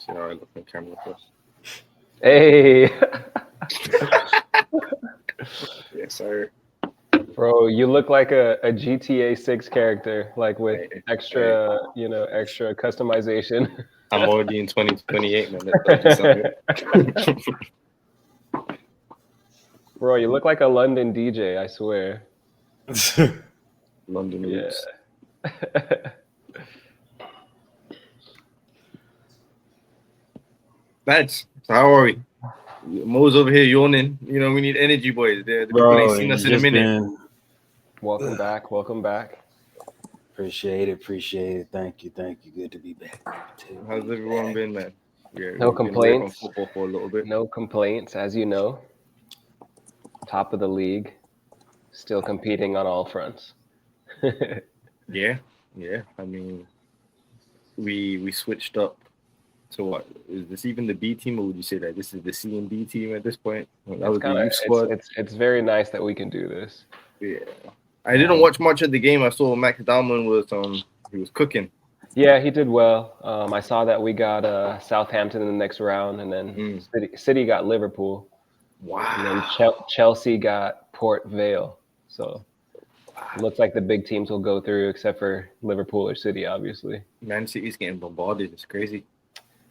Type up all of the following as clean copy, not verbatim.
see how I look on camera first. Hey, Yes, sir. bro, you look like a GTA 6 character, like with Hey, extra, extra customization. I'm already in 2028, man. That tells you something. Bro, you look like a London DJ, I swear. London Yeah. roots. Lads, so how are we? Mo's over here yawning. You know, we need energy, boys. The people ain't seen us in a minute. Welcome back. Welcome back. Appreciate it. Thank you. Good to be back. How's everyone been, man? Yeah, No we've been away from complaints. football for a little bit. No complaints, as you know. Top of the league. Still competing on all fronts. Yeah. I mean, we switched up to what? Is this even the B team, or would you say that this is the C and D team at this point? That was the youth squad. It's very nice that we can do this. Yeah. I didn't watch much of the game. I saw Max Dalman was cooking. Yeah, he did well. I saw that we got Southampton in the next round, and then City got Liverpool. Wow. And then Chelsea got Port Vale. So it looks like the big teams will go through, except for Liverpool or City, obviously. Man City's getting bombarded. It's crazy.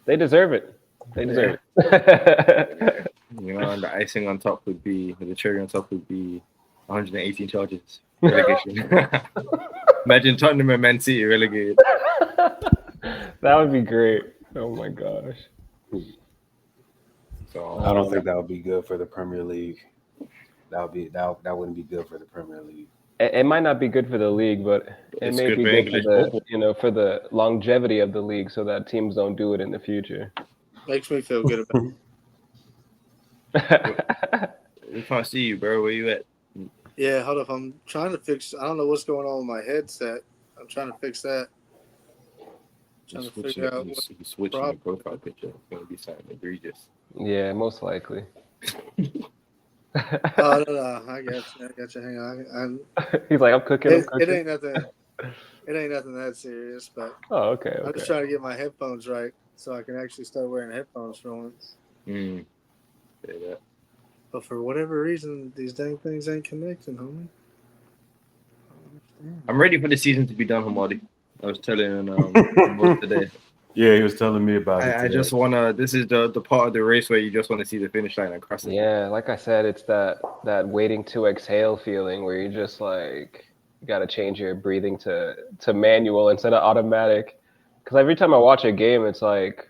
They deserve it. They deserve it. You know, and the icing on top would be, the cherry on top would be 118 charges. Relegation. Imagine Tottenham and Man City relegated. That would be great. Oh my gosh. So I don't think that would be good for the Premier League. That wouldn't be good for the Premier League. It might not be good for the league, but it may be good for the for the longevity of the league, so that teams don't do it in the future. Makes me feel good about it. We can't see you, bro. Where you at? Yeah, hold up. I'm trying to fix. I don't know what's going on with my headset. I'm trying to fix that. Trying to figure out what's switching the profile picture. It's going to be something egregious. Yeah, most likely. Oh no, I got you. Hang on. He's like, I'm cooking. It ain't nothing. It ain't nothing that serious, but okay. I'm just trying to get my headphones right so I can actually start wearing headphones for once. Say that. But for whatever reason, these dang things ain't connecting, homie. I'm ready for the season to be done, Hamadi. I was telling Mo today. Yeah, he was telling me about it. I just wanna. This is the part of the race where you just want to see the finish line and cross it. Yeah, like I said, it's that waiting to exhale feeling where you just like you got to change your breathing to manual instead of automatic. Because every time I watch a game, it's like,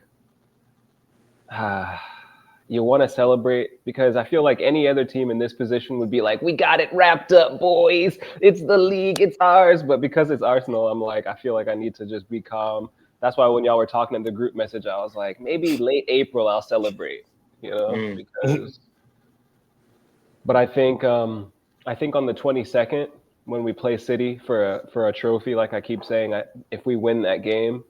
you want to celebrate because I feel like any other team in this position would be like, we got it wrapped up, boys. It's the league, it's ours. But because it's Arsenal, I'm like, I feel like I need to just be calm. That's why when y'all were talking in the group message, I was like, maybe late April I'll celebrate, because. But I think on the 22nd when we play City for a trophy, like I keep saying, if we win that game,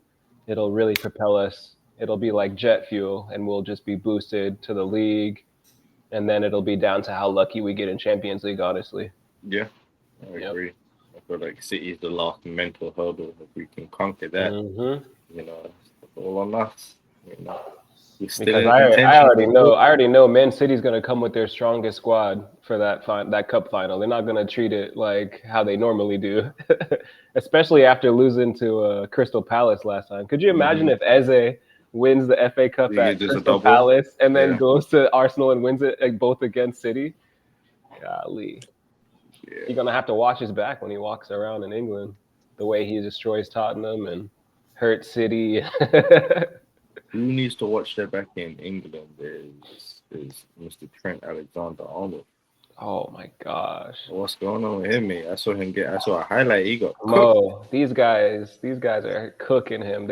it'll really propel us. It'll be like jet fuel, and we'll just be boosted to the league, and then it'll be down to how lucky we get in Champions League. Honestly. Yeah, I agree. I feel like City is the last mental hurdle. If we can conquer that, it's all on us. Because I already know Man City's gonna come with their strongest squad for that cup final. They're not gonna treat it like how they normally do, especially after losing to Crystal Palace last time. Could you imagine if Eze wins the FA Cup at Crystal Palace and then goes to Arsenal and wins it both against City? Golly. Yeah. He's going to have to watch his back when he walks around in England, the way he destroys Tottenham and hurts City. Who needs to watch their back in England is Mr. Trent Alexander-Arnold. Oh, my gosh. What's going on with him, mate? I saw a highlight. He got cooked. No, these guys are cooking him.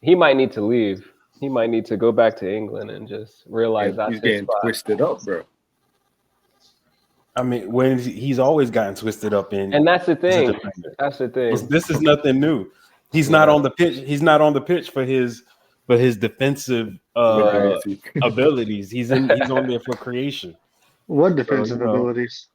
He might need to leave. He might need to go back to England and just realize that's he's getting twisted up, bro. I mean, when he's always gotten twisted up in, and that's the thing. That's the thing. This is nothing new. He's not on the pitch. He's not on the pitch for his defensive abilities. He's on there for creation. What defensive abilities?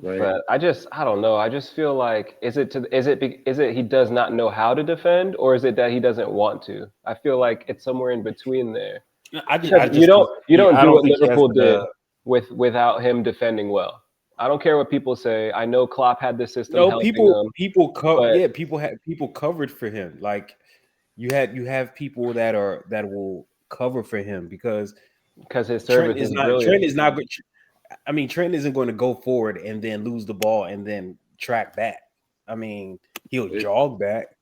Right. But I don't know. I just feel like is it he does not know how to defend, or is it that he doesn't want to? I feel like it's somewhere in between there. I Because just you don't I do don't what think he has Liverpool did the. without him defending well. I don't care what people say. I know Klopp had the system No, helping him, but people covered for him. Like you have people that will cover for him because his service is brilliant. Trent is not good. I mean, Trent isn't going to go forward and then lose the ball and then track back. I mean, he'll jog back.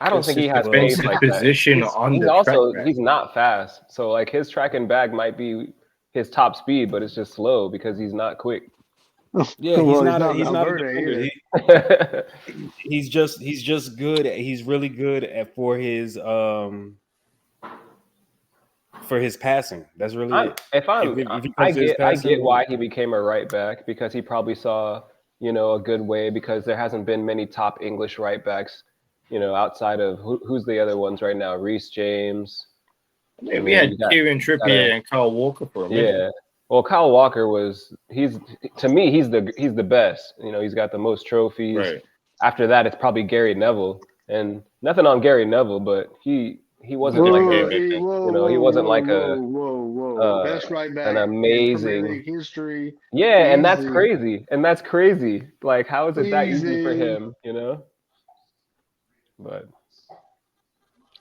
I don't think he has pace defensive like position that. on He's the also track back. he's not fast, so like his track and back might be his top speed, but it's just slow because he's not quick. Yeah, Well, he's not a defender. either. He's just good. He's really good for his passing. That's really it. If he comes to his I passing, get why he became a right back, because he probably saw, a good way, because there hasn't been many top English right backs, outside of who's the other ones right now? Reece James. We had Kieran Trippier and Kyle Walker for a minute. Yeah. Well, Kyle Walker he's the best. He's got the most trophies. Right. After that, it's probably Gary Neville, and nothing on Gary Neville, but he wasn't he wasn't like a best right back an amazing in Premier League history. Yeah, easy. and that's crazy. Like, how is it that easy for him? But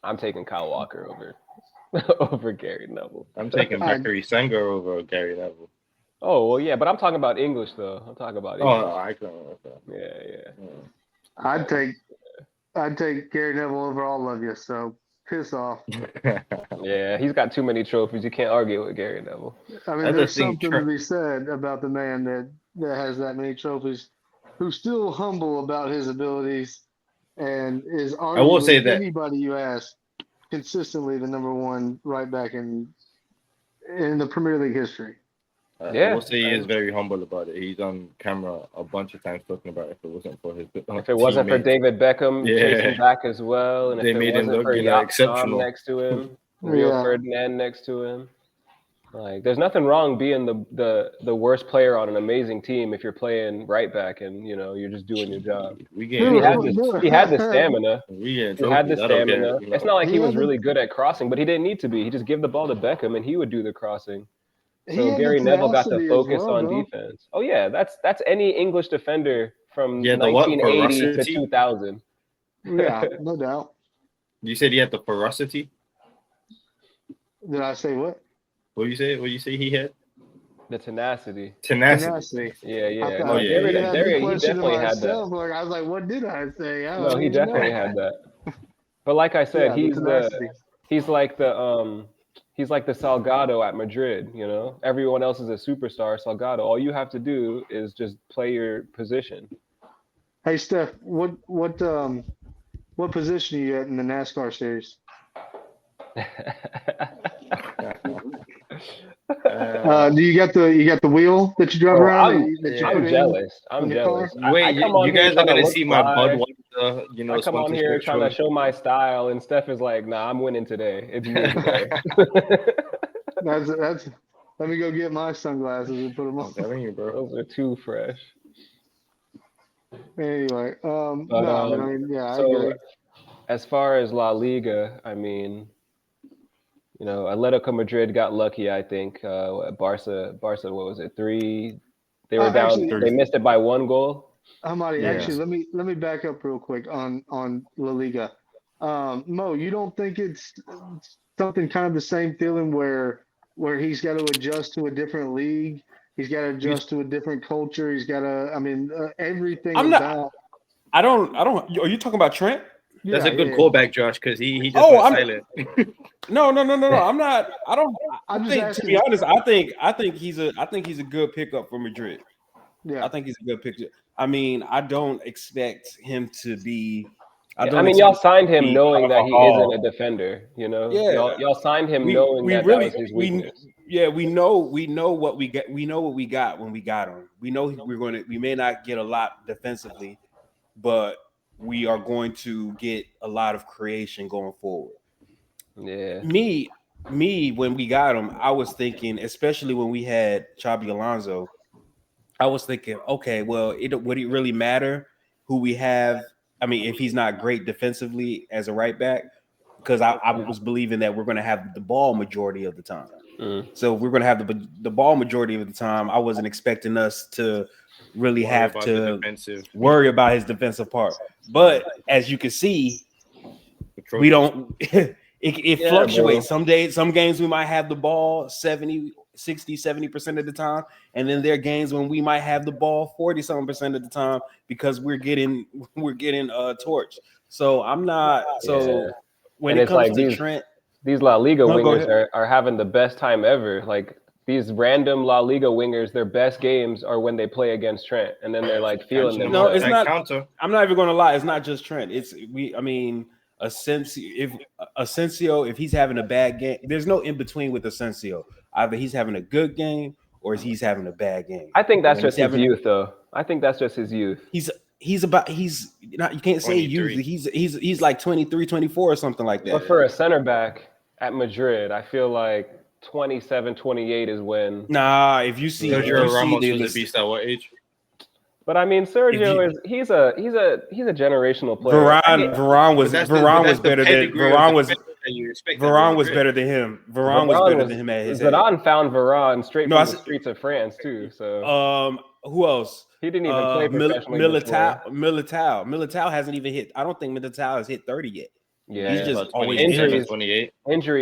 I'm taking Kyle Walker over Gary Neville. I'm taking Bakary Senghor over Gary Neville. Oh well, yeah, but I'm talking about English though. I'm talking about English. Oh, I can. Yeah. I'd take Gary Neville over all of you. So piss off. Yeah, he's got too many trophies. You can't argue with Gary Neville. I mean, there's something to be said about the man that has that many trophies, who's still humble about his abilities, and is arguably, I will say that anybody you ask, consistently the number one right back in the Premier League history. I will say he is very humble about it. He's on camera a bunch of times talking about if it wasn't for his if it wasn't for David Beckham chasing back as well, and they if it made him wasn't look for exceptional next to him, Rio Ferdinand next to him. Like, there's nothing wrong being the worst player on an amazing team if you're playing right back and you're just doing your job. He had the stamina. It's not like he was really good at crossing, but he didn't need to be. He just give the ball to Beckham and he would do the crossing. So Gary Neville got to focus on defense. Oh yeah, that's any English defender from 1980 to 2000. Yeah, no doubt. You said he had the ferocity? Did I say what? What do you say? What do you say he had? The tenacity. Yeah. No, Gary, he definitely had that. Like, I was like, what did I say? No, he definitely had that. But like I said, he's like the Salgado at Madrid. Everyone else is a superstar. Salgado, all you have to do is just play your position. Hey Steph, what position are you at in the NASCAR series? Do you got the wheel that you drive around? I'm jealous. Wait, you guys are gonna see my Budweiser. I come on here trying to show my style, and Steph is like, "Nah, I'm winning today. It's me today." That's. Let me go get my sunglasses and put them on. Those are too fresh. Anyway, I agree. As far as La Liga, I mean, Atletico Madrid got lucky, I think. Barca, what was it? 3? They were down. Actually, they missed it by 1 goal. Hamadi, actually, let me back up real quick on La Liga. Mo, you don't think it's something kind of the same feeling where he's got to adjust to a different league? He's got to adjust to a different culture. He's got to. Everything. I don't. Are you talking about Trent? That's a good callback, Josh, because he just went silent. No. I'm not. I don't. To be honest, I think he's a good pickup for Madrid. Yeah, I think he's a good pickup. I mean, I don't expect him to be. Y'all signed him knowing that he isn't a defender. Yeah, y'all signed him knowing that was his weakness. We know what we get. We know what we got when we got him. We know we may not get a lot defensively, but we are going to get a lot of creation going forward. Yeah. Me, when we got him, I was thinking, especially when we had Xabi Alonso, I was thinking, okay, well, would it really matter who we have? I mean, if he's not great defensively as a right back, because I was believing that we're going to have the ball majority of the time. So if we're going to have the ball majority of the time, I wasn't expecting us to really have to worry about his defensive part. But as you can see, we don't. It fluctuates. Bro. Some games we might have the ball 70, 60, 70% of the time. And then there are games when we might have the ball 40-something% of the time because we're getting torched. So I'm not when it comes to Trent. These La Liga wingers are having the best time ever. Like these random La Liga wingers, their best games are when they play against Trent, and then they're like feeling them. No, it's not. I'm not even going to lie. It's not just Trent. I mean, Asensio, if he's having a bad game, there's no in between with Asensio. Either he's having a good game or he's having a bad game. I think that's just his youth, though. I think that's just his youth. He's not. You can't say youth. He's like 23, 24 or something like that. But for a center back at Madrid, I feel like 27, 28 is when. Nah, if you see Sergio Ramos was a beast at what age? But I mean, Sergio he's a generational player. Varane was better than him. Varane was better than him at his age. Zidane found Varane straight from the streets of France too. So who else? He didn't even play professionally. Militao hasn't even hit. I don't think Militao has hit 30 yet. Yeah, he's just always injuries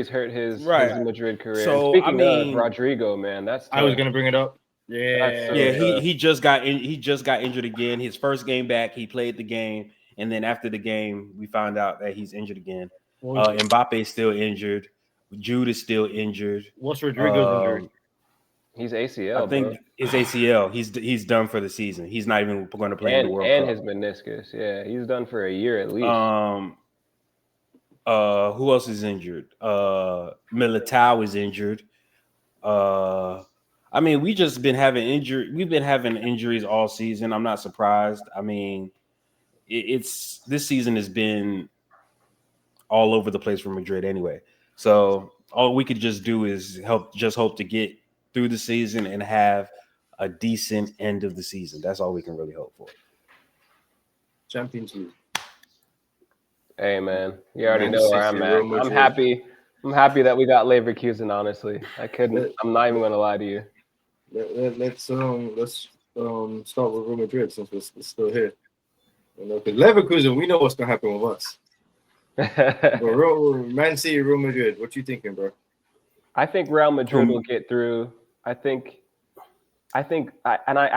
hurt his Madrid career. So speaking of Rodrigo, man, that's tough. I was gonna bring it up. He just got injured again. His first game back, he played the game, and then after the game, we found out that he's injured again. Mbappe's still injured. Jude is still injured. What's Rodrigo's injury? He's ACL. I think it's ACL. He's done for the season. He's not even going to play in the World Cup. And his meniscus. Yeah, he's done for a year at least. Who else is injured? Militao is injured. I mean, we've been having injuries all season. I'm not surprised. I mean, this season has been all over the place for Madrid anyway. So all we could just do is hope to get through the season and have a decent end of the season. That's all we can really hope for. Champions League. Hey man, you already know where I'm at. I'm happy that we got Leverkusen. Honestly, I'm not even gonna lie to you. Let's start with Real Madrid since we're still here. You know, because Leverkusen, we know what's gonna happen with us. Man City, Real Madrid. What you thinking, bro? I think Real Madrid will get through. I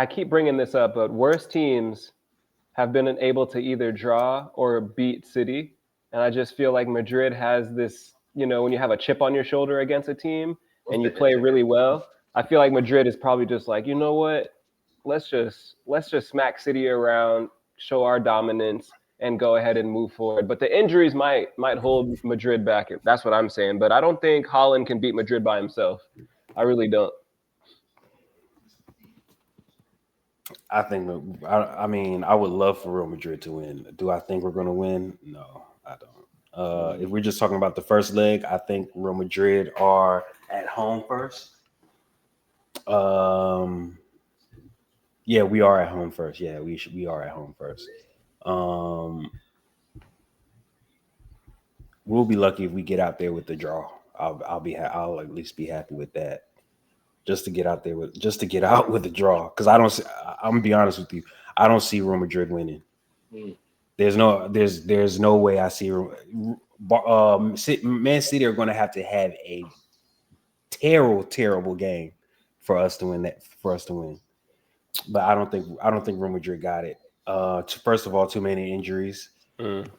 keep bringing this up, but worst teams have been able to either draw or beat City, and I just feel like Madrid has this. You know, when you have a chip on your shoulder against a team and you play really well, I feel like Madrid is probably just like, you know what? Let's just smack City around, show our dominance, and go ahead and move forward. But the injuries might hold Madrid back. That's what I'm saying. But I don't think Haaland can beat Madrid by himself. I really don't. I think. I mean, I would love for Real Madrid to win. Do I think we're going to win? No, I don't. If we're just talking about the first leg, I think Real Madrid are at home first. Yeah, we are at home first. Yeah, we are at home first. We'll be lucky if we get out there with the draw. I'll at least be happy with that. Just to get out with the draw, because I'm gonna be honest with you, I don't see Real Madrid winning. There's no way I see Man City are going to have a terrible game for us to win. But I don't think Real Madrid got it. First of all, too many injuries.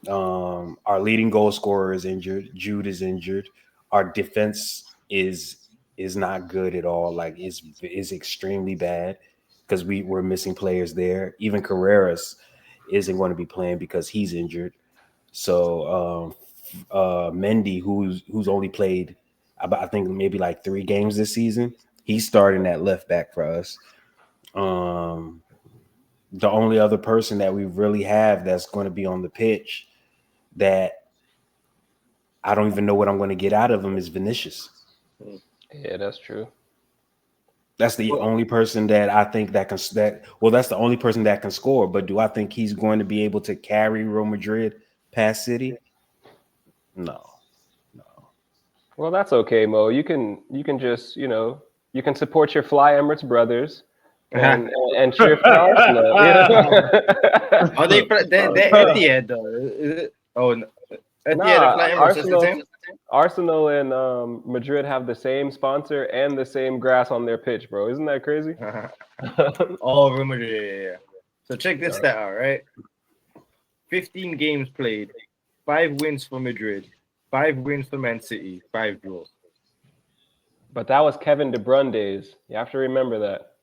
Our leading goal scorer is injured. Jude is injured. Our defense is not good at all. Like is extremely bad because we're missing players there. Even Carreras isn't going to be playing because he's injured. So Mendy, who's only played I think maybe like 3 games this season, he's starting at left back for us. The only other person that we really have that's going to be on the pitch that I don't even know what I'm going to get out of him is Vinicius. Yeah, that's true. That's the only person that I think that can that's the only person that can score. But do I think he's going to be able to carry Real Madrid past City? No. Well, that's okay, Mo. You can just, you can support your Fly Emirates brothers and cheer for Arsenal. Are they Etihad though? Is it? Oh, no. Etihad Arsenal and Madrid have the same sponsor and the same grass on their pitch, bro. Isn't that crazy? All of Madrid, yeah. So check this stat out, right? 15 games played, 5 wins for Madrid, 5 wins for Man City, 5 draws. But that was Kevin De Bruyne days. You have to remember that.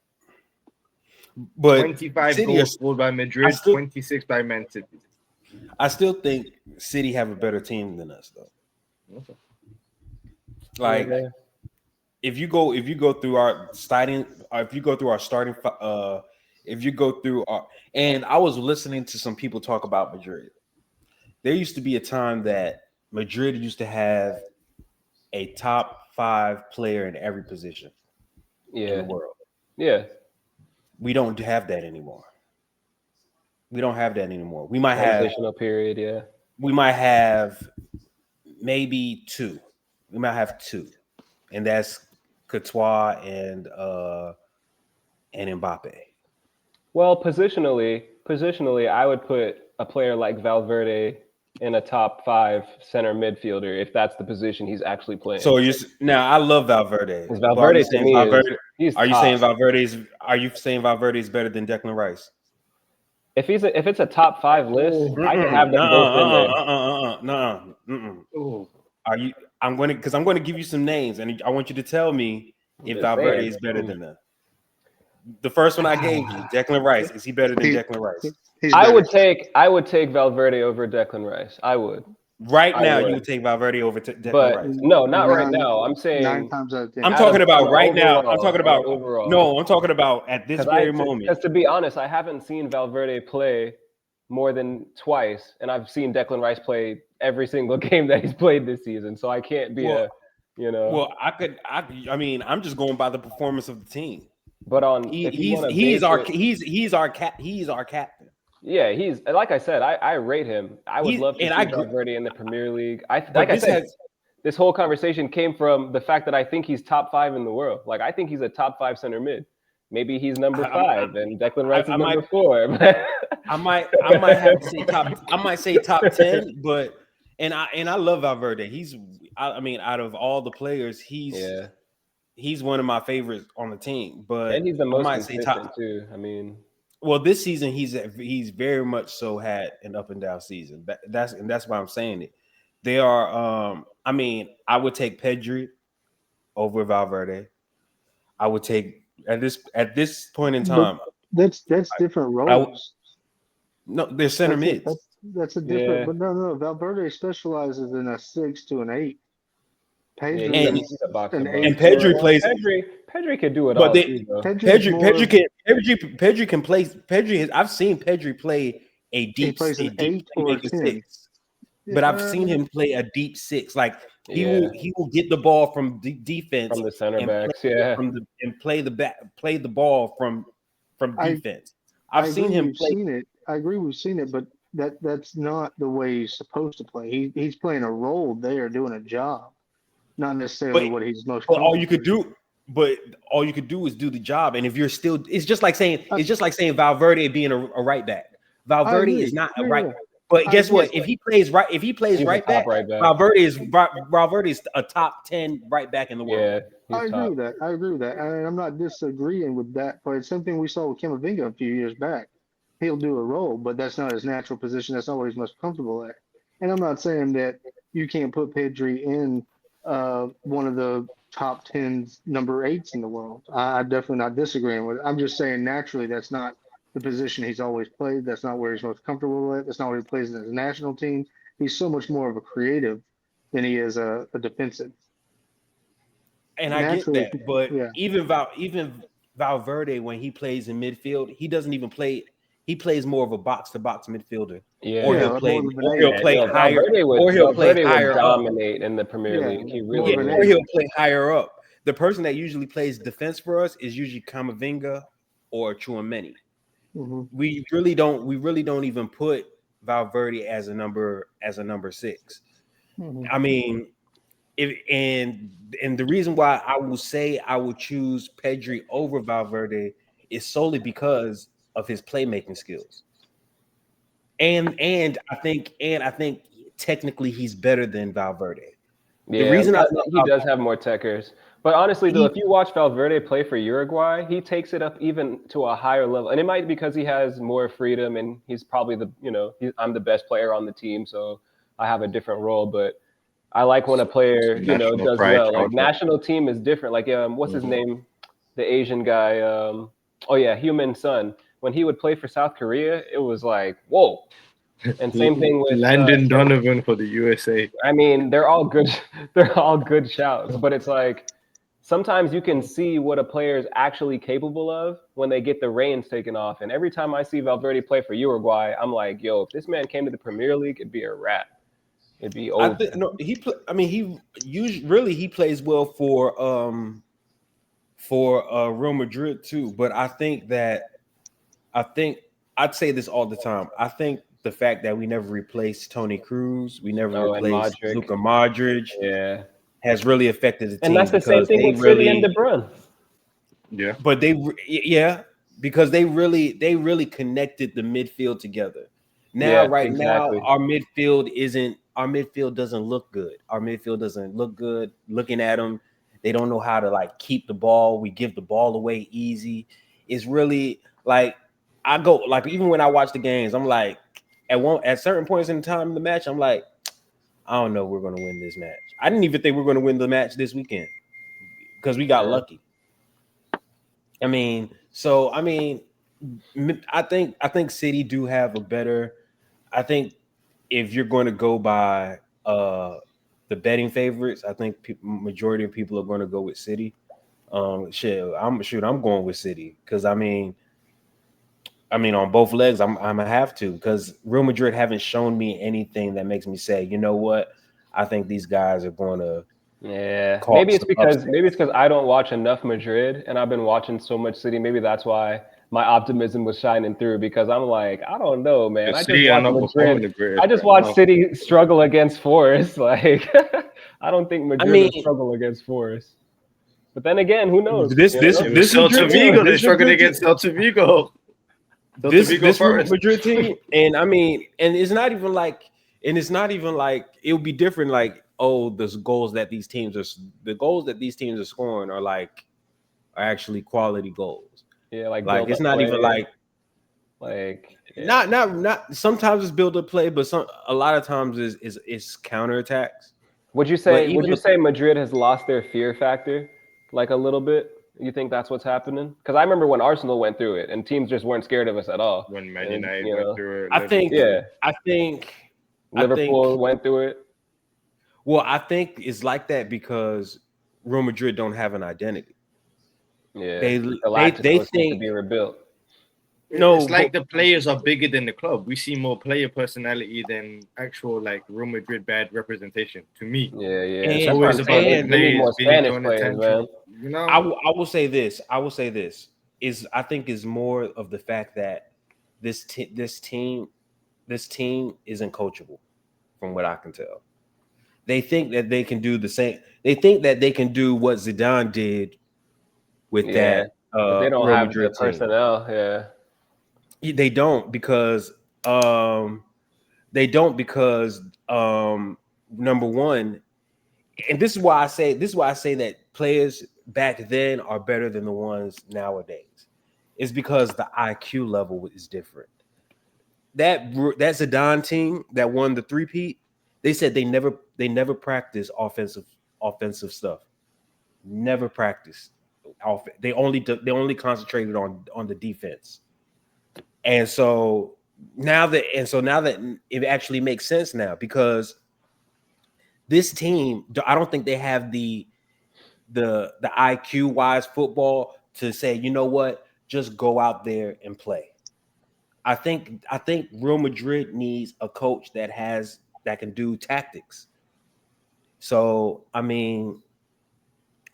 But 25 goals scored by Madrid, 26 by Man City. I still think City have a better team than us, though. Okay. Like, if you go through our starting, and I was listening to some people talk about Madrid. There used to be a time that Madrid used to have a top 5 player in every position in the world. Yeah. We don't have that anymore. We might have transitional period, yeah. We might have maybe 2. We might have 2. And that's Courtois and Mbappe. Well, positionally, I would put a player like Valverde in a top 5 center midfielder if that's the position he's actually playing. So now I love Valverde. Valverde to me Are you saying Valverde is better than Declan Rice? If it's a top 5 list, I can have them both in there. Are you? I'm going to give you some names, and I want you to tell me if Valverde is better than them. The first one I gave you, Declan Rice, is he better than Declan Rice? I would take Valverde over Declan Rice. I would. Right now, you would take Valverde over Declan Rice. No, not right now. I'm saying 9 times out of 10. I'm talking about right now. I'm talking about overall. No, I'm talking about at this very moment. Because to be honest, I haven't seen Valverde play more than twice, and I've seen Declan Rice play every single game that he's played this season. So I can't be Well, I'm just going by the performance of the team. But he's our captain. Yeah, he's like I said, I rate him. I would love to see Valverde in the Premier League. This whole conversation came from the fact that I think he's top 5 in the world. Like I think he's a top 5 center mid. Maybe he's number 5 and Declan Rice is number 4. I might have to say top. I might say top 10, but I love Valverde. Out of all the players, he's one of my favorites on the team. But and he's the most consistent too. Well, this season he's very much so had an up and down season. That's why I'm saying it. They are. I would take Pedri over Valverde. I would take at this point in time. That's different roles. No, they're center mid. That's a different. Yeah. But no. Valverde specializes in a 6 to an 8. Pedri plays. Pedri can do it but all. Pedri can play. I've seen Pedri play a deep 8 or 10. But I've seen him play a deep 6. Like he will get the ball from defense from the center backs, and play the ball from defense. I've seen him play. I agree, we've seen it, but that's not the way he's supposed to play. He's playing a role there, doing a job, not necessarily what he's most. But all you could do is do the job. And if you're still, it's just like saying Valverde being a right back. Valverde is not a right. But guess what? If he plays right back, Valverde is a top 10 right back in the world. Yeah, I agree with that. And I'm not disagreeing with that. But it's something we saw with Camavinga a few years back. He'll do a role, but that's not his natural position. That's not what he's most comfortable at. And I'm not saying that you can't put Pedri in one of the top 10 number 8s in the world. I'm definitely not disagreeing with it. I'm just saying naturally that's not the position he's always played. That's not where he's most comfortable with. That's not where he plays in his national team. He's so much more of a creative than he is a defensive. And naturally, I get that, but even Valverde, when he plays in midfield, he doesn't even play. He plays more of a box-to-box midfielder. Yeah, or he'll play higher. Or he'll play higher dominate in the Premier League. He really or he'll play higher up the person that usually plays defense for us is usually Kamavinga or Chouameni. We really don't even put Valverde as a number 6. I mean, and the reason why I will say I would choose Pedri over Valverde is solely because of his playmaking skills. And I think technically he's better than Valverde. Yeah, the reason he does have more techers. But honestly, though, if you watch Valverde play for Uruguay, he takes it up even to a higher level. And it might be because he has more freedom and he's probably I'm the best player on the team, so I have a different role. But I like when a player, does well. Like national team is different. Like, what's his name? The Asian guy. Human Son. When he would play for South Korea, it was like, whoa. And same thing with Landon Donovan for the USA. I mean, they're all good. They're all good shouts, but it's like sometimes you can see what a player is actually capable of when they get the reins taken off. And every time I see Valverde play for Uruguay, I'm like, yo, if this man came to the Premier League, it'd be a wrap. It'd be over. He plays well for Real Madrid too. But I'd say this all the time. I think the fact that we never replaced Toni Kroos, we never replaced Luka Modric, has really affected the team. And that's the same thing with City and De Bruyne. Yeah, but because they really connected the midfield together. Now, now, our midfield doesn't look good. Our midfield doesn't look good. Looking at them, they don't know how to like keep the ball. We give the ball away easy. It's really like I go like even when I watch the games, I'm like at certain points in time in the match, I'm like, I don't know if we're going to win this match. I didn't even think we were going to win the match this weekend because we got lucky. I think City do have a better. I think if you're going to go by the betting favorites, I think majority of people are going to go with City. I'm going with City because I mean on both legs, I'm gonna have to because Real Madrid haven't shown me anything that makes me say, you know what, I think these guys are going to. Yeah, maybe it's because I don't watch enough Madrid and I've been watching so much City. Maybe that's why my optimism was shining through because I'm like, I don't know, man. I just watched City struggle against Forest. Like, I don't think Madrid will struggle against Forest. But then again, who knows? This Celta Vigo, they struggled against Celta Vigo. This Madrid team, and it's not even like it would be different. Like, the goals that these teams are scoring are actually quality goals. Yeah, like it's not even not. Sometimes it's build up play, but a lot of times is counterattacks. Would you say Madrid has lost their fear factor, like a little bit? You think that's what's happening? Because I remember when Arsenal went through it and teams just weren't scared of us at all. When Man United went through it. I think Liverpool went through it. Well, I think it's like that because Real Madrid don't have an identity. Yeah, they think to be rebuilt. No, it's like the players are bigger than the club. We see more player personality than actual Real Madrid bad representation. To me, It's always about the players more Spanish players, man. You know, I will say this. I think is more of the fact that this team isn't coachable, from what I can tell. They think that they can do the same. They think that they can do what Zidane did with that. But they don't Real have Madrid the personnel. Yeah. They don't because number one, and this is why I say that players back then are better than the ones nowadays. It's because the IQ level is different. That Zidane team that won the three-peat, they said they never practiced offensive stuff. Never practiced. They only concentrated on the defense. And so now that it actually makes sense now because this team, I don't think they have the IQ wise football to say, you know what, just go out there and play. I think Real Madrid needs a coach that can do tactics. So I mean,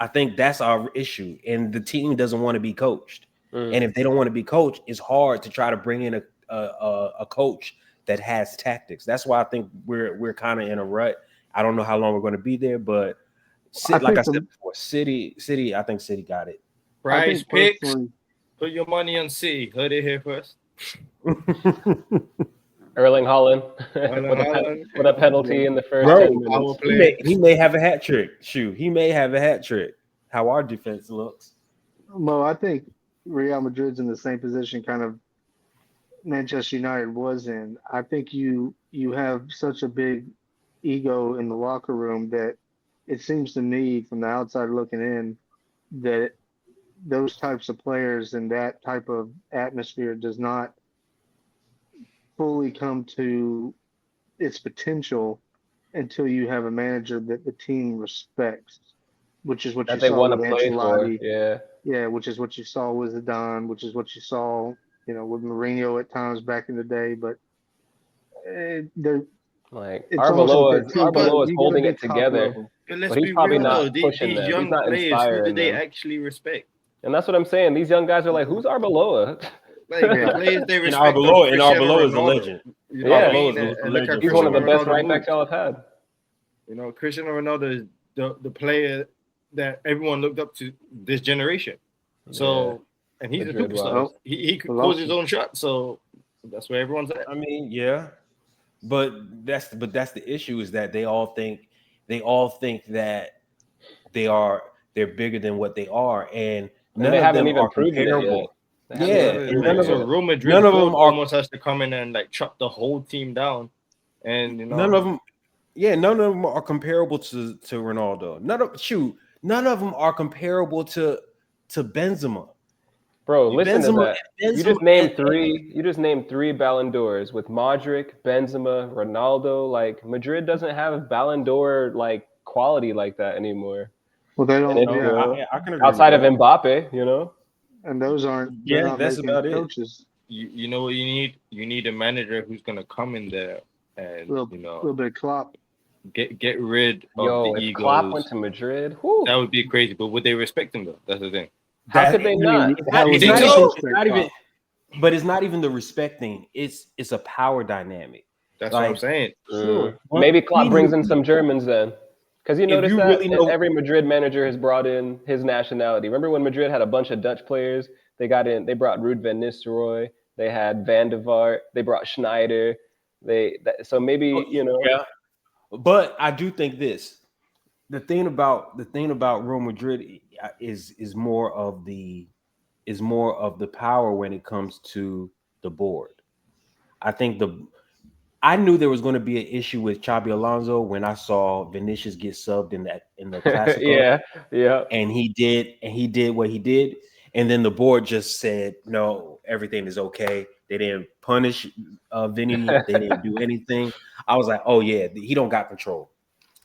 I think that's our issue, and the team doesn't want to be coached. Mm. And if they don't want to be coached, it's hard to try to bring in a coach that has tactics. That's why I think we're kind of in a rut. I don't know how long we're going to be there, but like I said before, City, I think City got it. Prize picks. Put your money on City. Heard it here first. Erling Haaland with a penalty in the first 10 minutes. He may have a hat trick. Shoot, he may have a hat trick. How our defense looks. Mo, I think Real Madrid's in the same position kind of Manchester United was in. I think you have such a big ego in the locker room that it seems to me from the outside looking in that those types of players and that type of atmosphere does not fully come to its potential until you have a manager that the team respects, which is what that you they saw want with to play Ancelotti. for. Yeah, which is what you saw with Zidane, which is what you saw, with Mourinho at times back in the day. But Arbeloa is holding it together, But he's probably real, not pushing these them. young He's not players, who do inspiring they them. actually respect? And that's what I'm saying. These young guys are like, who's Arbeloa? Like the players they And respect. Arbeloa is a legend. He's one of the best right backs y'all have had. Cristiano Ronaldo is the player that everyone looked up to this generation. So, and he's a superstar. He could close his own shot. So that's where everyone's at. I mean, yeah, but that's the issue is that they all think that they're bigger than what they are, and none of them are comparable. None of them. Real Madrid, none of them almost has to come in and like chop the whole team down, and none of them. Yeah, none of them are comparable to Ronaldo. None of them are comparable to Benzema. Bro, listen to that. You just named three Ballon d'Ors with Modric, Benzema, Ronaldo. Like Madrid doesn't have Ballon d'Or like quality like that anymore. Well, they don't. I can agree outside of Mbappe, And those aren't. Yeah, that's about coaches. You know what you need? You need a manager who's gonna come in there and a little bit of Klopp. Get rid of the egos. Klopp went to Madrid. That would be crazy. But would they respect him though? That's the thing. How could they not? But it's not even the respect thing. It's a power dynamic. That's what I'm saying. Sure. Maybe Klopp brings in some Germans then. Because you notice that every Madrid manager has brought in his nationality. Remember when Madrid had a bunch of Dutch players? They brought Ruud van Nistelrooy. They had Van de Vaart. They brought Schneider. So maybe, Yeah. But I do think this. The thing about Real Madrid is more of the power when it comes to the board. I knew there was going to be an issue with Xabi Alonso when I saw Vinicius get subbed in the Clasico. yeah. And he did what he did, and then the board just said no, everything is okay. They didn't punish Vinny. They didn't do anything. I was like, oh yeah, he don't got control.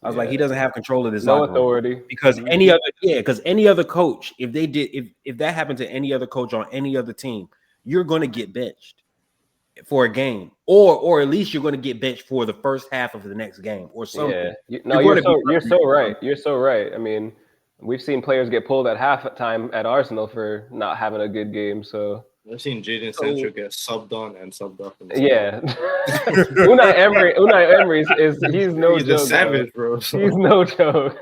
I was like, he doesn't have control of this. No authority. Because any other coach, if that happened to any other coach on any other team, you're going to get benched for a game, or at least you're going to get benched for the first half of the next game or something. Yeah. You're so right. You're so right. I mean, we've seen players get pulled at halftime at Arsenal for not having a good game. So I've seen Jadon Sancho get subbed on and subbed off. Yeah. Unai Emery he's no he's joke. He's a savage, bro. He's no joke.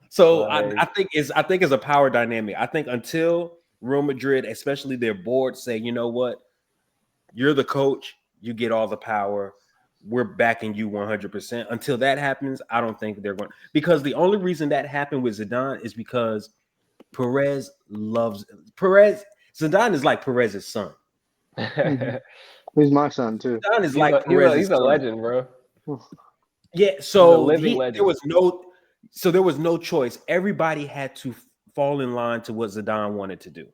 So I think it's a power dynamic. I think until Real Madrid, especially their board, say, you know what, you're the coach, you get all the power. We're backing you 100%. Until that happens, I don't think they're going. Because the only reason that happened with Zidane is because Zidane is like Perez's son. He's my son too. Zidane is like Perez's he's a legend, bro. Yeah, so there was no choice. Everybody had to fall in line to what Zidane wanted to do.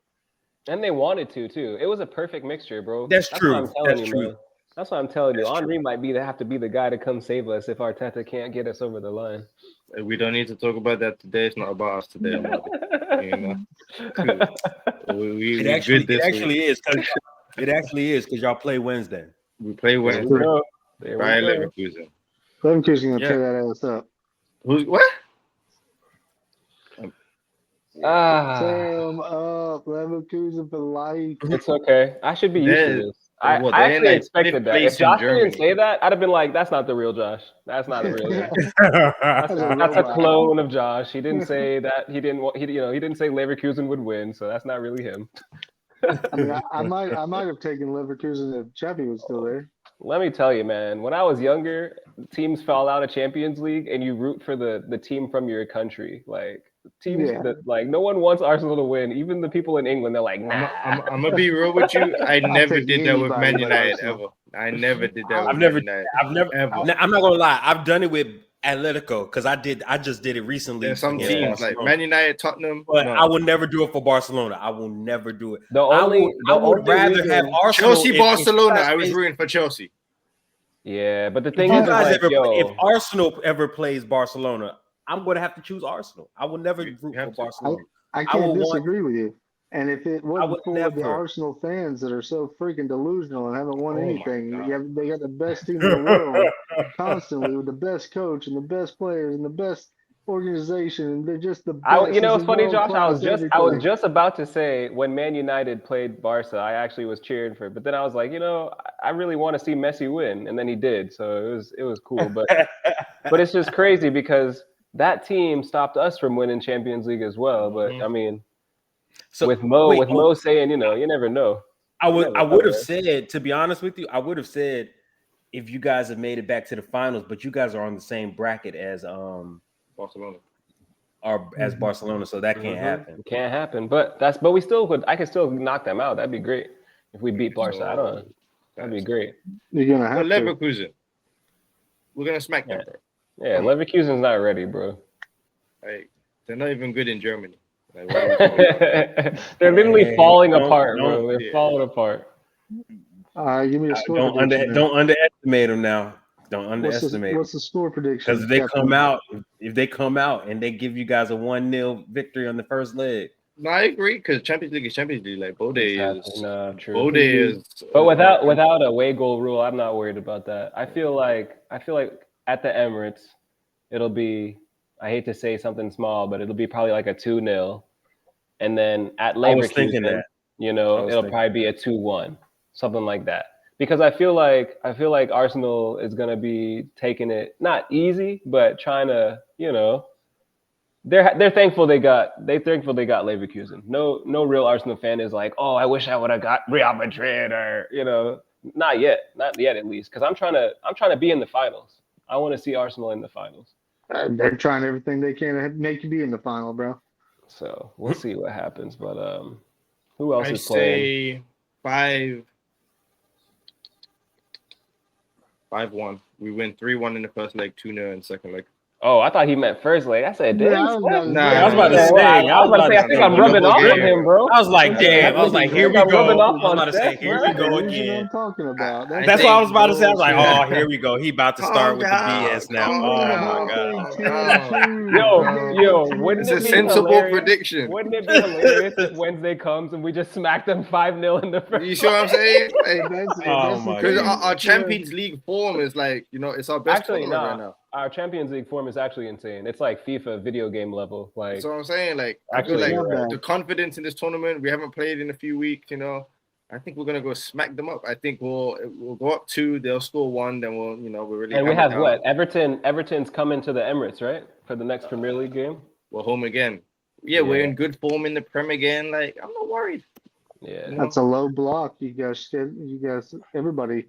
And they wanted to too. It was a perfect mixture, bro. That's true. That's true. That's what I'm telling you. Henry might have to be the guy to come save us if Arteta can't get us over the line. We don't need to talk about that today. It's not about us today. It actually is because y'all play Wednesday. We play Wednesday. Right, Leverkusen. Leverkusen gonna tear that ass up. Who's what? Sam up, Leverkusen for life. It's okay. I should be used to this. I they're actually in, like, expected fifth that. place If in Josh didn't Germany. say that, I'd have been like, "That's not the real Josh. That's not the real Josh. That's a robot. clone of Josh. He didn't say that. He didn't. He didn't say Leverkusen would win, so that's not really him." I mean, I might have taken Leverkusen if Chappie was still there. Let me tell you, man. When I was younger, teams fall out of Champions League, and you root for the team from your country. Like teams Yeah. that like no one wants Arsenal to win. Even the people in England, they're like, "Nah." I'm gonna be real with you. I never take did that with anybody Man but United Arsenal. ever. I never did that. I've with never, Man United, I've never. ever. I'm not gonna lie. I've done it with Atletico because I just did it recently. There's some against teams like Barcelona. Man United, Tottenham. But no. I will never do it for Barcelona. I will never do it. The I only would rather reason- have Arsenal. Chelsea, if Barcelona. you guys I was face- rooting for Chelsea. Yeah, but the If thing you is, guys like, if Arsenal ever plays Barcelona, I'm going to have to choose Arsenal. I will never root for have to. Barcelona. I I can't would want- disagree with you. And if it wasn't would for the never. Arsenal fans that are so freaking delusional and haven't won Oh my anything, God. they got the best team in the world constantly with the best coach and the best players and the best organization, and they're just the best. you know, It's it's funny, Josh. I was world-class just about to say when Man United played Barca, I actually was cheering for it, but then I was like, you know, I really want to see Messi win, and then he did, so it was cool. But but it's just crazy because that team stopped us from winning Champions League as well. But I mean, So with Mo saying, you know, you never know. I would never have know. said, to be honest with you, I would have said if you guys have made it back to the finals, but you guys are on the same bracket as Barcelona. Barcelona, so that can't happen. It can't happen. But we still could. I could still knock them out. That'd be great if we beat Barca. I don't know. That'd be great. You're gonna But have to. Leverkusen, we're gonna smack them, bro. Yeah, Leverkusen's not ready, bro. Like, they're not even good in Germany. Like, what are we talking about? They're literally Hey, falling don't- apart, don't- bro. They're yeah. falling apart. Give me a score Don't prediction. don't underestimate them now. Don't What's underestimate what's the score prediction? because if they Captain? come out and they give you guys a 1-0 victory on the first leg. No, I agree because Champions League is Champions League. Like Bode is, Nah, true. Bode is. But without a away goal rule, I'm not worried about that. I feel like at the Emirates, it'll be. I hate to say something small, but it'll be probably like a 2-0, and then at I was thinking Leverkusen, that. you know, it'll probably be a 2-1, something like that. Because I feel like Arsenal is gonna be taking it not easy, but trying to, you know, they're thankful they got Leverkusen. No real Arsenal fan is like, oh, I wish I would have got Real Madrid or, you know, not yet at least. Because I'm trying to be in the finals. I want to see Arsenal in the finals. They're trying everything they can to make you be in the final, bro. So we'll see what happens. But who else I is playing? say 5-1. We win 3-1 in the first leg, 2-0 in the second leg. Oh, I thought he meant first leg. I said, damn. Yeah, I was about to say. I think I'm rubbing off on him, bro. I was like, damn. I was like, here we I'm go. rubbing I off was on about to say, Steph, here bro. we go That's what again. I'm talking about. That's what I was about to say. I was like, oh, here we go. He about to start with the Calm down, BS now. calm Oh down. my god. Yo, wouldn't It's it a be sensible hilarious? prediction. Wouldn't it be hilarious if Wednesday comes and we just smack them 5-0 in the first? You see what I'm saying? Oh my Because God. our Champions League form is like, you know, it's our best Actually, tournament right nah. now. Our Champions League form is actually insane. It's like FIFA video game level. Like, That's what I'm saying. Like, I Actually, feel you're like right. the confidence in this tournament, we haven't played in a few weeks, you know. I think we're gonna go smack them up. I think we'll go up 2, they'll score 1, then we're really. and we hammer have down. what? Everton's coming to the Emirates, right? For the next Premier League game. We're home again. Yeah, we're in good form in the Prem again. Like, I'm not worried. Yeah. That's a low block. You guys, everybody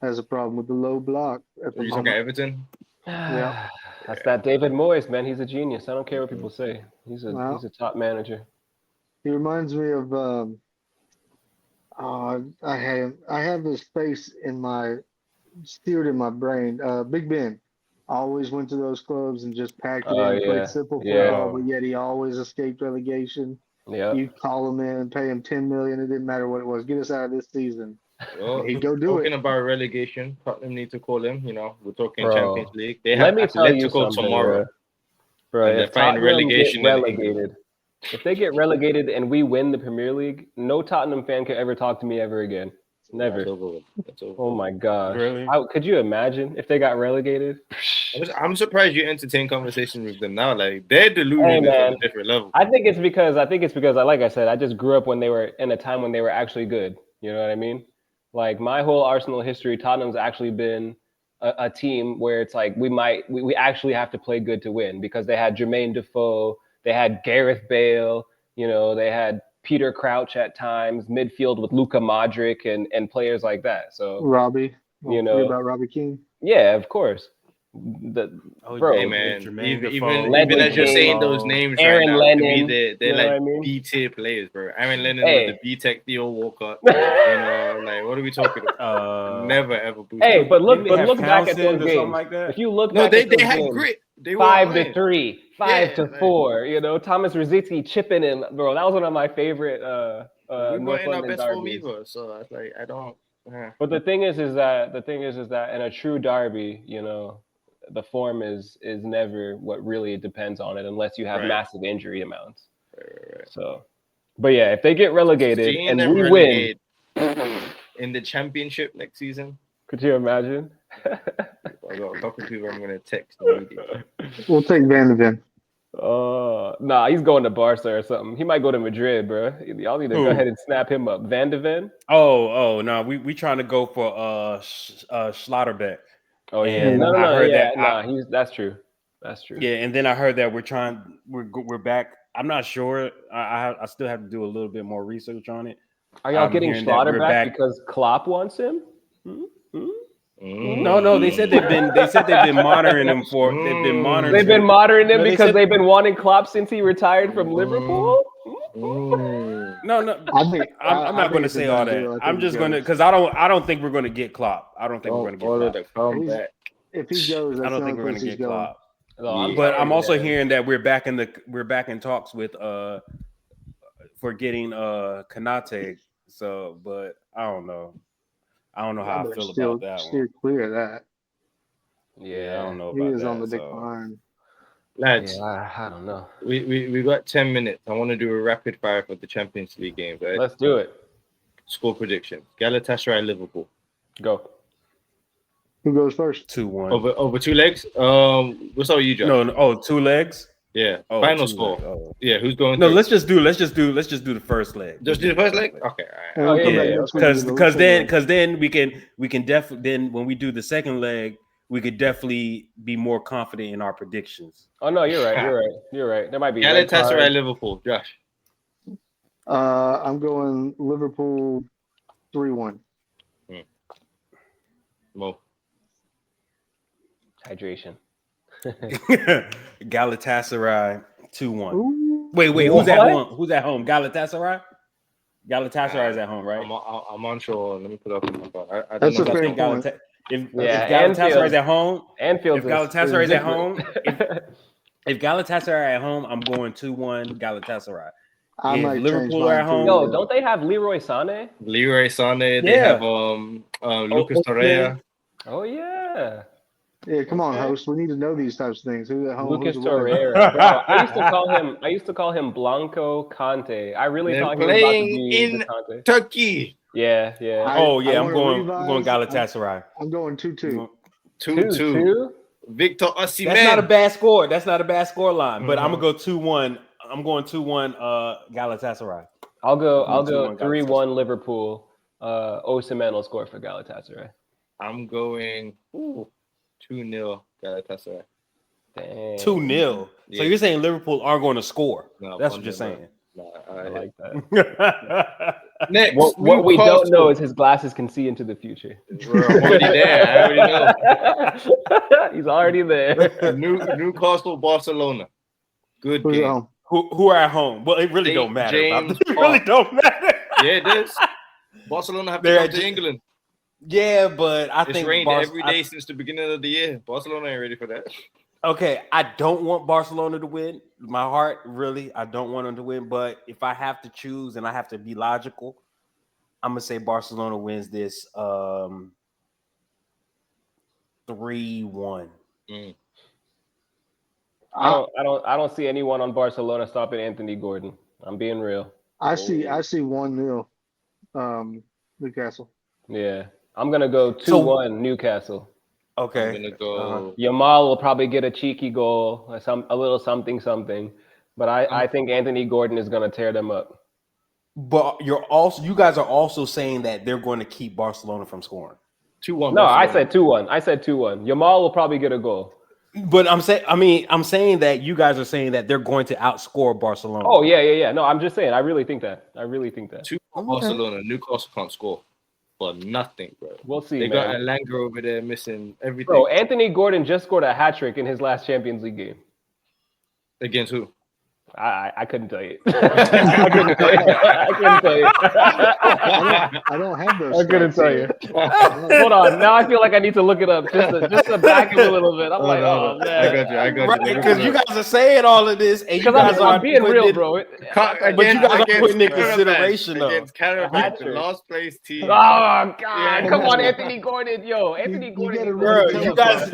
has a problem with the low block at the You talking moment. Everton? Yeah. That's that David Moyes, man. He's a genius. I don't care what people say. He's a top manager. He reminds me of I have this face steered in my brain. Big Ben. I always went to those clubs and just packed it in and yeah. played simple Yeah. football, but yet he always escaped relegation. Yeah. You call him in, pay him $10 million, it didn't matter what it was. Get us out of this season. Well, He'd go do talking it. about relegation, Tottenham need to call him. You know, we're talking Bro. Champions League. They Let have me tell you Atletico something, tomorrow. bro. And they're If fighting Tottenham relegation get in relegated, if they get relegated and we win the Premier League, no Tottenham fan can ever talk to me ever again. Never. That's over. That's over. Oh my gosh. Really? Could you imagine if they got relegated? I'm surprised you entertain conversation with them now. Like they're deluding Hey, this on man. a different level. I think it's because like I said, I just grew up when they were in a time when they were actually good. You know what I mean? Like my whole Arsenal history, Tottenham's actually been a team where it's like we actually have to play good to win because they had Jermaine Defoe, they had Gareth Bale, they had Peter Crouch at times, midfield with Luka Modric and players like that. So Robbie. You know. About Robbie King. yeah, of course. Bro, Hey man, Jermaine even Defoe, even as you're King, saying those names Aaron right now, Lennon, to me they're you know like what I mean? B tier players, bro. Aaron Lennon Hey. was the B Tech Theo Walcott. Like what are we talking about? Never ever boost. Hey, but look Didn't they have back at Townsend those or games. something like that? If you look No, back they at those had games, grit. They were 5-3, 5-4. like- Thomas Rosicky chipping in, bro. That was one of my favorite we North weren't in our London best form derbies. either, so I was like, I don't. But the thing is that in a true derby, the form is never what really depends on it unless you have Right. massive injury amounts. Right. So, but yeah, if they get relegated Seeing and them we relegate win, in the championship next season, could you imagine? I got a couple people I'm gonna text immediately. We'll take Van de Ven. Nah, he's going to Barca or something. He might go to Madrid, bro. Y'all need to Who? go ahead and snap him up. Van de Ven? Oh no, we trying to go for Schlotterbeck. Oh yeah, And no, I heard that that's true. That's true. Yeah, and then I heard that we're back. I'm not sure. I still have to do a little bit more research on it. Are y'all I'm getting hearing that we're Schlotterbeck back. because Klopp wants him? No, they said they've been monitoring him for. They've been monitoring. They've been monitoring him No, they because said- they've been wanting Klopp since he retired from Liverpool. No. I'm not going to say all that. I'm just going to because I don't think we're going to get Klopp. I don't think we're going to get Klopp. If he goes, that's I don't the think only we're going place to he's get going. Klopp. No, But I'm also hearing that we're back in talks with for getting Konate. So, but I don't know. I don't know how I feel about that one. Steer clear of that. Yeah, I don't know He about is that. on the so. decline. Lads, yeah, I don't know. we got 10 minutes. I want to do a rapid fire for the Champions League games, right? Let's do it. Score prediction. Galatasaray, Liverpool. Go. Who goes first? 2-1. Over 2 legs. What's up with you, Josh? No. Oh, 2 legs. Yeah. Oh, Final 2 score. legs. Oh. Yeah. Who's going? No, through? let's just do the first leg. Just do the first leg. Okay. And All we'll come Yeah, back next week and do the because second leg. then we can definitely then when we do the second leg we could definitely be more confident in our predictions. Oh no, you're right. There might be Galatasaray, Liverpool. Josh. I'm going Liverpool 3-1. Mo. hydration. Galatasaray 2-1. Ooh. Wait, What? who's at home? Who's at home? Galatasaray? Galatasaray is at home, right? I'm unsure. Let me put up my phone. I don't That's know. a fair think point. if Anfield. Galatasaray is at home, Anfield. if Galatasaray is at home, if Galatasaray at home, I'm going 2-1 Galatasaray. I If might change Liverpool mine are at home- too. Yo, don't they have Leroy Sané? Leroy Sané. They Yeah. have Lucas Torreira. Oh yeah, Yeah, come on, Okay. host. We need to know these types of things. Who's at home? Lucas who's away? Torreira. Bro, I used to call him Blanco Conte. I really They're thought he was about to playing be in the Conte. Turkey. Yeah. Oh yeah, I I'm wanna going revise. Galatasaray. I'm going 2-2. 2-2. Victor Osimhen. That's not a bad score. That's not a bad score line. But I'm Mhm. gonna go 2-1. I'm going 2-1 Galatasaray. I'll go 2-1 3-1 Liverpool. Osimhen will score for Galatasaray. I'm going 2-0 Galatasaray. Dang. 2-0. Yeah. So you're saying Liverpool are going to score. No, That's what you're 1-0. saying. Nah, I like that. Next, What we don't Newcastle. know is his glasses can see into the future. Bro, I'm already there. I already know. He's already there. Newcastle, Barcelona. Good Who's at game. home? Who are at home? Well, it really St. don't matter. James It really Park. don't matter. Yeah, it does. Barcelona have to They're come at to J- England. Yeah, but I It's think rained every day since the beginning of the year. Barcelona ain't ready for that. Okay, I don't want Barcelona to win. My heart, really, I don't want them to win. But if I have to choose and I have to be logical, I'm gonna say Barcelona wins this 3-1. I don't see anyone on Barcelona stopping Anthony Gordon. I'm being real. I see 1-0. Newcastle. Yeah. I'm gonna go 2-1 Newcastle. Okay. I'm gonna go. Yamal will probably get a cheeky goal, a little something, but I think Anthony Gordon is gonna tear them up. But you guys are also saying that they're going to keep Barcelona from scoring. 2-1. No, I Barcelona. said 2-1. Yamal will probably get a goal. But I'm saying that you guys are saying that they're going to outscore Barcelona. Oh yeah. No, I'm just saying. I really think that. 2-1 Barcelona. Newcastle can't score for nothing, bro. We'll see. They man. got Elanga over there missing everything. Bro, Anthony Gordon just scored a hat trick in his last Champions League game. Against who? I couldn't tell you. I couldn't tell you. I don't have those. I couldn't tell you. Hold on. Now I feel like I need to look it up just to back him a little bit. I'm like, oh man. I got you. Right, because you guys are saying all of this, and you Because guys I'm being real, bro. But you guys are putting in consideration though. Against Caravan, the last place team. Oh God! Yeah. Come on, Anthony Gordon. Yo, Anthony Gordon. Bro, you guys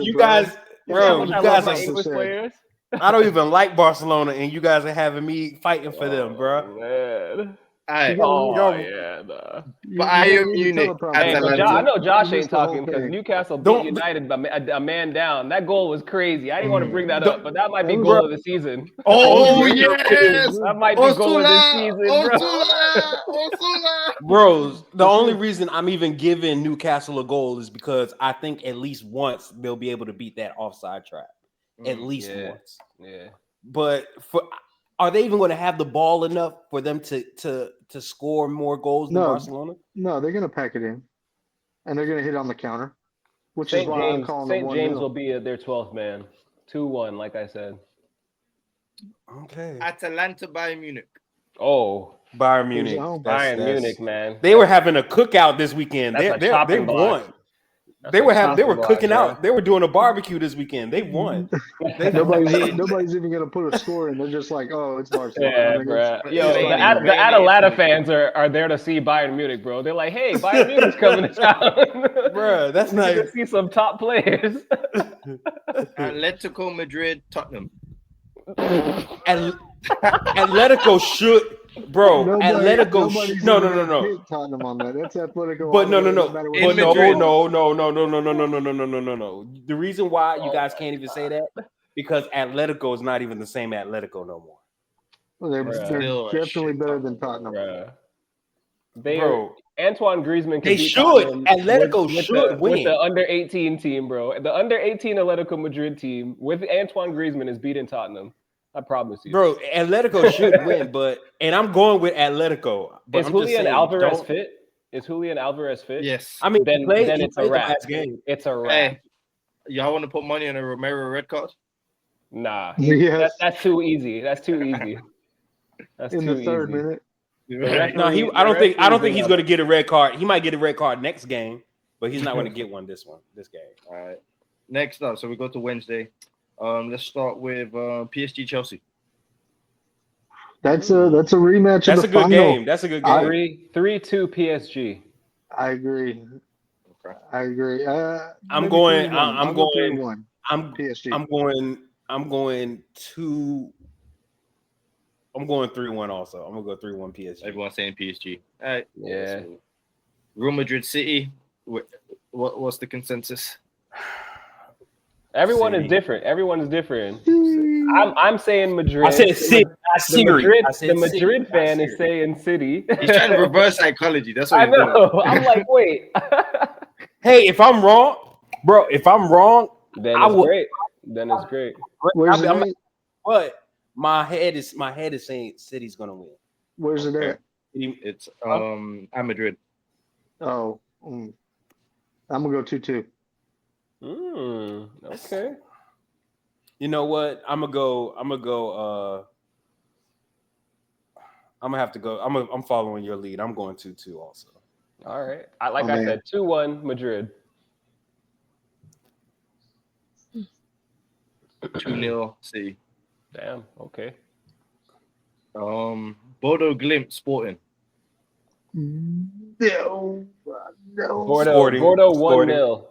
are English players. I don't even like Barcelona, and you guys are having me fighting for them, bro. Man. Alright. Nah. But I am Munich. Hey, I know Josh You ain't missed the whole talking because thing. Newcastle beat United by a man down. That goal was crazy. I didn't want to bring that up, but that might be goal of the season. Oh yes! That might be goal of this season, bro. Bros, the only reason I'm even giving Newcastle a goal is because I think at least once they'll be able to beat that offside trap. At least once. Yeah. But are they even going to have the ball enough for them to score more goals than Barcelona? No, they're going to pack it in, and they're going to hit on the counter, which St. is why James, I'm calling St. the James 1-0. will be their 12th man. 2-1, like I said. Okay. Atalanta Bayern Munich. Oh, Bayern Munich. Bayern Munich, man. They were having a cookout this weekend. That's a They chopping won. block. They were cooking bro. out. They were doing a barbecue this weekend. They won. Nobody's even going to put a score in. They're just like, oh, it's Barcelona. Yeah, I mean, bro. it's Yo, funny. the Atalanta fans are there to see Bayern Munich, bro. They're like, hey, Bayern Munich's coming to town. Bro, that's not. You see some top players. Atletico Madrid, Tottenham. Atletico should, bro. Atletico should. No. Hit Tottenham on that. That's Atletico. But no. In Madrid. No. The reason why you guys can't even say that because Atletico is not even the same Atletico no more. Well, they're definitely better than Tottenham. Bro, Antoine Griezmann. They should. Atletico should win. With the under-18 team, bro. The under-18 Atletico Madrid team with Antoine Griezmann is beating Tottenham. I promise you. Bro, Atletico should win, and I'm going with Atletico. Is Julian Alvarez fit? Is Julian Alvarez fit? Yes. I mean, then it's a wrap. It's a wrap. Hey, y'all want to put money on a Romero red card? Nah. Yes. That's too easy. That's too easy. That's In too the third easy. minute. No, I don't think he's going to get a red card. He might get a red card next game, but he's not going to get one this game. All right. Next up, so we go to Wednesday. Let's start with PSG Chelsea. That's a rematch. That's of a the good final. game. That's a good game. 3-2 PSG. I agree. Okay. I agree. I'm going. 3-1. PSG. I'm going 3-1 also. I'm gonna go 3-1 PSG. Everyone's saying PSG. All right. Yeah. So, Real Madrid City. What's the consensus? Everyone City. is different. Everyone is different. I'm saying Madrid. I said City. The Madrid fan is saying City. He's trying to reverse psychology. That's what I he's doing. know. I'm like, wait. Hey, if I'm wrong, bro, Then I it's would- great. Then it's great. Where's it at? but my head is saying City's gonna win. Where's it at? It's at Madrid. Oh, I'm gonna go 2-2. Okay. You know what? I'm gonna have to go. I'm following your lead. I'm going 2-2 also. All right. I said 2-1 Madrid. 2-0 City. Damn. Okay. Bodo Glimt Sporting. No. Bordeaux 1-0.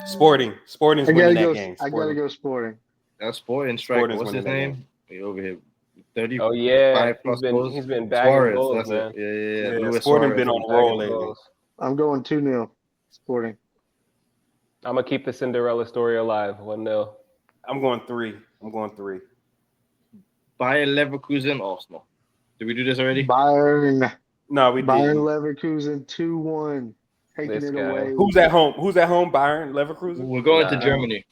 Sporting's winning that game. I gotta go Sporting. That's Sporting striker. Sporting's What's his winning that name? He over here. 30. Oh yeah. Plus goals. He's been bagging Suarez, goals, that's man. it. Yeah. Yeah, Luis Sporting Suarez been on is a roll bagging lately. goals. I'm going 2-0 Sporting. I'm gonna keep the Cinderella story alive. 1-0. I'm going 3. Bayern Leverkusen, Arsenal. Did we do this already? Bayern No, we didn't. Leverkusen 2-1. Taking This it guy. away. Who's at home? Bayern Leverkusen. We're going to Nah. Germany.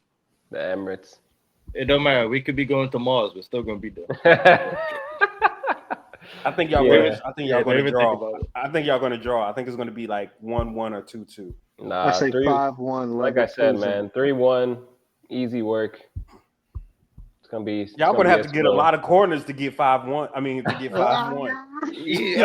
The Emirates. It don't matter. We could be going to Mars. We're still gonna be there. I think y'all. Yeah. Going to Don't even think draw. about it. I think y'all going to draw. I think it's going to be like 1-1 or 2-2. Nah, I say 3. 5-1. Like I said, Leverkusen. man, 3-1, easy work. It's gonna be. Y'all going to have to get a lot of corners to get 5-1. I mean, to get 5-1. Hey,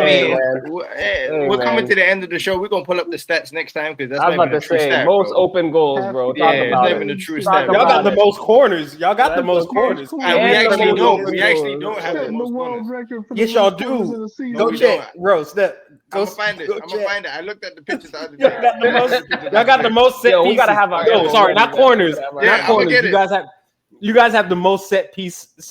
man. We're coming to the end of the show. We're gonna pull up the stats next time because that's I was not about even to a true say stat, most bro. open goals, bro. Yeah, Talk it's about not it. even a true Talk stat. Y'all about got the it. most corners. Y'all got the That's most okay. corners. And we And actually the don't. most We actually goals. don't have the Setting the most world corners. record for the Yes, y'all most corners do. in a season. No, Go we check, don't. bro. Step. I'm gonna find it. I'm gonna find it. I looked at the pictures the other day. Y'all got the most. Y'all got the most set Yo, we pieces. gotta have our No, Emma sorry, ready, not man. corners. We gotta have our Yeah, Not I'ma corners. get it. You guys have the most set piece All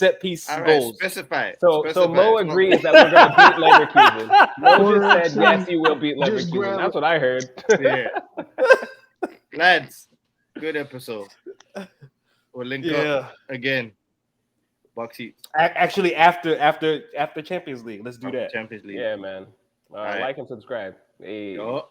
right, goals. specify it. So Specify Mo it. It's not- agrees that we're gonna beat Leverkusen. Mo Corner just said FC, yes, you will beat just Leverkusen. grab That's it. what I heard. Yeah. Lads, good episode. We'll link up again. Box seats. Actually, after Champions League, let's do that. Champions League. Yeah, man. right. Like and subscribe. Hey. Yo.